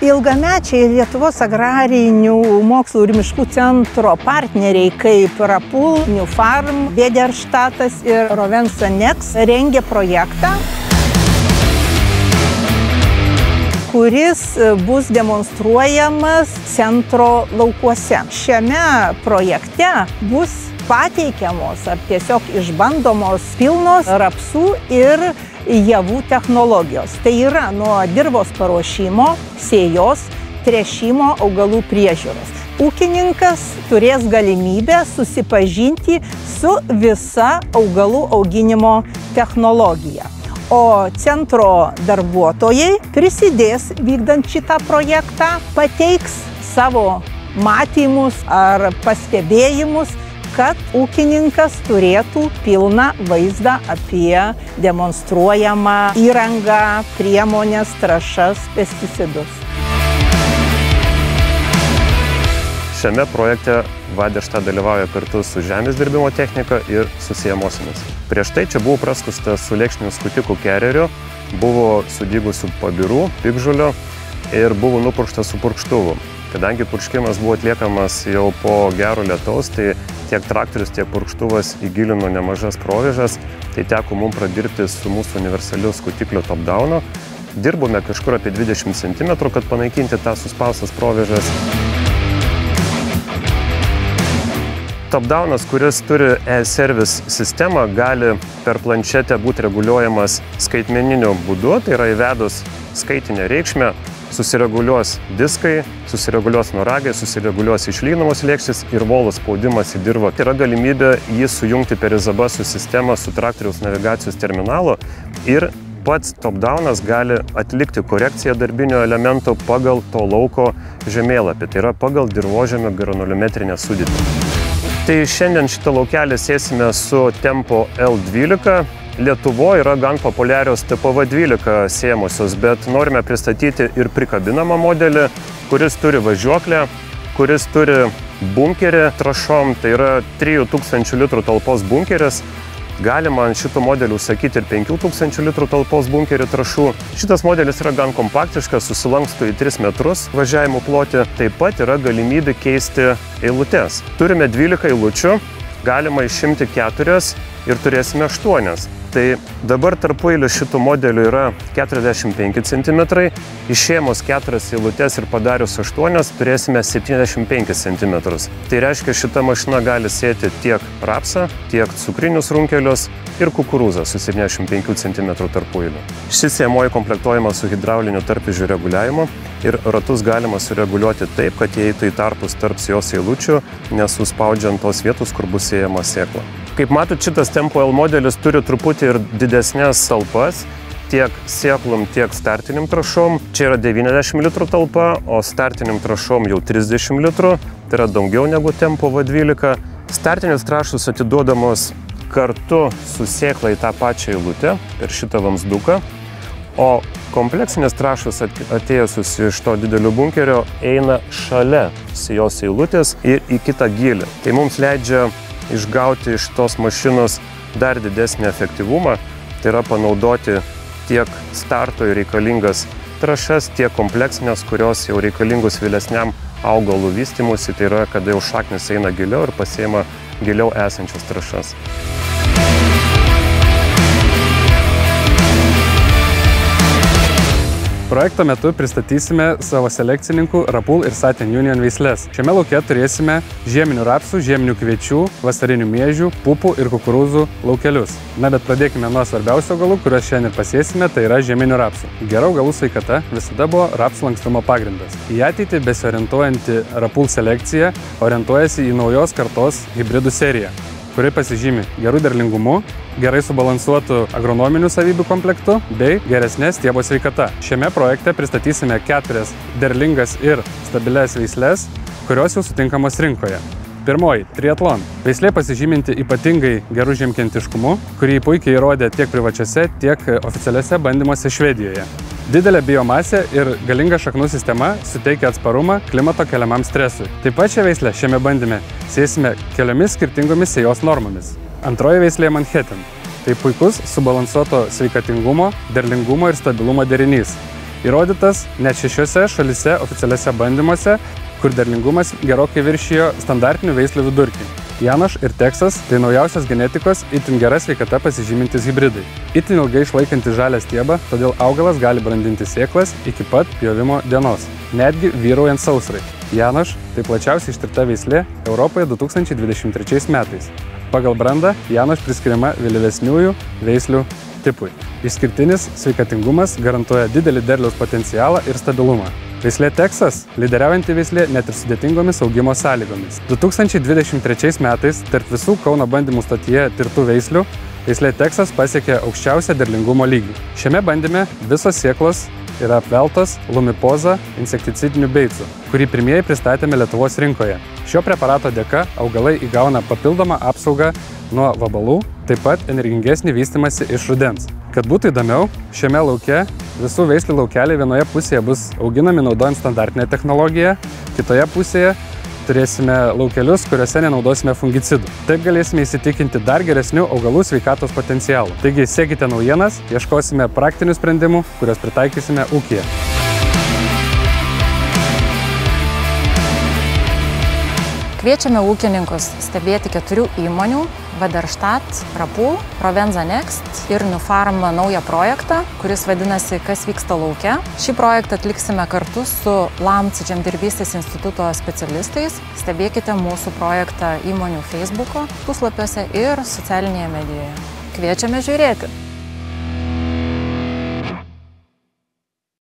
Ilgamečiai Lietuvos agrarinių mokslų ir miškų centro partneriai kaip Rapul, New Farm, Bederštatas ir Rovensa Next rengė projektą, kuris bus demonstruojamas centro laukuose. Šiame projekte bus pateikiamos ar tiesiog išbandomos pilnos rapsų ir javų technologijos. Tai yra nuo dirvos paruošimo, sėjos, tręšimo, augalų priežiūros. Ūkininkas turės galimybę susipažinti su visa augalų auginimo technologija. O centro darbuotojai prisidės vykdant šitą projektą, pateiks savo matymus ar pastebėjimus, kad ūkininkas turėtų pilną vaizdą apie demonstruojamą įrangą, priemonės, trąšas, pesticidus. Šiame projekte Bederštat dalyvauja kartu su žemės dirbimo technika ir su sėjamosiamis. Prieš tai čia buvo praskusta su lėkštiniu skutikų kereriu, buvo sudygusių pabirų, piktžolio ir buvo nupurkšta su purkštuvu. Kadangi purškimas buvo atliekamas jau po gero lietaus, tai tiek traktorius, tiek purkštuvas įgilino nemažas provėžas, tai teko mums pradirbti su mūsų universaliu skutiklio top-downu. Dirbome kažkur apie 20 cm, kad panaikinti tą suspaustas provėžas. Top-downas, kuris turi e-service sistemą, gali per planšetę būti reguliuojamas skaitmeniniu būdu, tai yra įvedus skaitinę reikšmę, susireguliuos diskai, susireguliuos noragai, susireguliuos išlynamos lėkštės ir volos spaudimas į dirvą. Tai yra galimybė jį sujungti per izabasų sistemą su traktoriaus navigacijos terminalu ir pats top-downas gali atlikti korekciją darbinio elemento pagal to lauko žemėlapį, tai yra pagal dirvožemio granulometrinę sudėtį. Tai šiandien šitą laukelį sėsime su Tempo L12. Lietuvoje yra gan populiarios TPV12 sėjamosios, bet norime pristatyti ir prikabinamą modelį, kuris turi važiuoklę, kuris turi bunkerį trąšom, tai yra 3000 litrų talpos bunkeris. Galima ant šito modelio užsakyti ir 5000 litrų talpos bunkerį trąšų. Šitas modelis yra gan kompaktiškas, susilanksto į 3 metrus važiavimo plotį. Taip pat yra galimybė keisti eilutes. Turime 12 eilučių, galima išimti 4 ir turėsime 8. Tai dabar tarpueilis šitų modelių yra 45 cm, išėmus 4 eilutes ir padarius 8 turėsime 75 cm. Tai reiškia, šita mašina gali sėti tiek rapsą, tiek cukrinius runkelius ir kukurūzą su 75 cm tarpueiliu. Ši sėjamoji komplektuojama su hidrauliniu tarpvyzdžių reguliavimu ir ratus galima sureguliuoti taip, kad jie eitų į tarpus tarp jos eilučių, nesuspaudžiant tos vietos, kur bus sėjama sėkla. Kaip matot, šitas Tempo L modelis turi truputį ir didesnės talpas, tiek sėklom, tiek startiniam trąšom. Čia yra 90 litrų talpa, o startiniam trąšom jau 30 litrų, tai yra daugiau negu Tempo V12. Startinius trąšus atiduodamos kartu su sėkla į tą pačią eilutę per šitą vamzduką, o kompleksinės trąšos atėjusius iš to didelio bunkerio eina šalia jos eilutės ir į kitą gylį. Tai mums leidžia išgauti iš tos mašinos dar didesnį efektyvumą, tai yra panaudoti tiek startui reikalingas trąšas, tiek kompleksinės, kurios jau reikalingus vėlesniam augalų vystymuisi, tai yra, kada jau šaknis eina giliau ir pasiima giliau esančias trąšas. Projekto metu pristatysime savo selekcininkų Rapul ir Satin Union veisles. Šiame lauke turėsime žieminių rapsų, žieminių kviečių, vasarinių miežių, pupų ir kukurūzų laukelius. Na, bet pradėkime nuo svarbiausio augalų, kuriuos šiandien pasėsime, tai yra žieminių rapsų. Gera augalų sveikata visada buvo rapsų lankstumo pagrindas. Į ateitį besiorientuojanti Rapul selekcija orientuojasi į naujos kartos hibridų seriją, kuri pasižymi gerų derlingumu, gerai subalansuotų agronominių savybių komplektu bei geresnė stiebo sveikata. Šiame projekte pristatysime 4 derlingas ir stabilias veisles, kurios jau sutinkamos rinkoje. Pirmoji – Triathlon. Veislė pasižyminti ypatingai gerų žiemkentiškumu, kurį puikiai įrodė tiek privačiose, tiek oficialiuose bandymuose Švedijoje. Didelė biomasė ir galinga šaknų sistema suteikia atsparumą klimato keliamam stresui. Taip pat šią veislę šiame bandyme sėsime keliomis skirtingomis sėjos normomis. Antroji veislė Manhattan. Tai puikus subalansuoto sveikatingumo, derlingumo ir stabilumo derinys. Įrodytas net 6 šalyse oficialiuose bandymuose, kur derlingumas gerokai viršijo standartinių veislių vidurkį. Janoš ir Teksas tai naujausios genetikos itin gera sveikata pasižymintis hibridai. Itin ilgai išlaikantis žalią stiebą, todėl augalas gali brandinti sėklas iki pat pjovimo dienos, netgi vyraujant sausrai. Janoš tai plačiausiai ištirta veislė Europoje 2023 metais. Pagal brandą Janoš priskiriama vėlyvesniųjų veislių tipui. Išskirtinis sveikatingumas garantuoja didelį derliaus potencialą ir stabilumą. Veislė Teksas lyderiaujanti veislė net ir sudėtingomis augimo sąlygomis. 2023 metais tarp visų Kauno bandymų stotyje tirtų veislių veislė Teksas pasiekė aukščiausią derlingumo lygį. Šiame bandyme visos sėklos yra apveltos Lumipoza insekticidiniu beicu, kurį pirmieji pristatėme Lietuvos rinkoje. Šio preparato dėka augalai įgauna papildomą apsaugą nuo vabalų, taip pat energingesnį vystymąsi iš rudens. Kad būtų įdomiau, šiame lauke visų veislių laukeliai vienoje pusėje bus auginami naudojant standartinę technologiją, kitoje pusėje turėsime laukelius, kuriuose nenaudosime fungicidų. Taip galėsime įsitikinti dar geresnių augalų sveikatos potencialų. Taigi sekite naujienas, ieškosime praktinių sprendimų, kuriuos pritaikysime ūkyje. Kviečiame ūkininkus stebėti 4 įmonių Vaderštat, Rapul, Rovensa Next ir Nufarm naują projektą, kuris vadinasi Kas vyksta lauke. Šį projektą atliksime kartu su LAMC žemdirbystės instituto specialistais. Stebėkite mūsų projektą įmonių Facebook'o puslapiuose ir socialinėje medijoje. Kviečiame žiūrėti.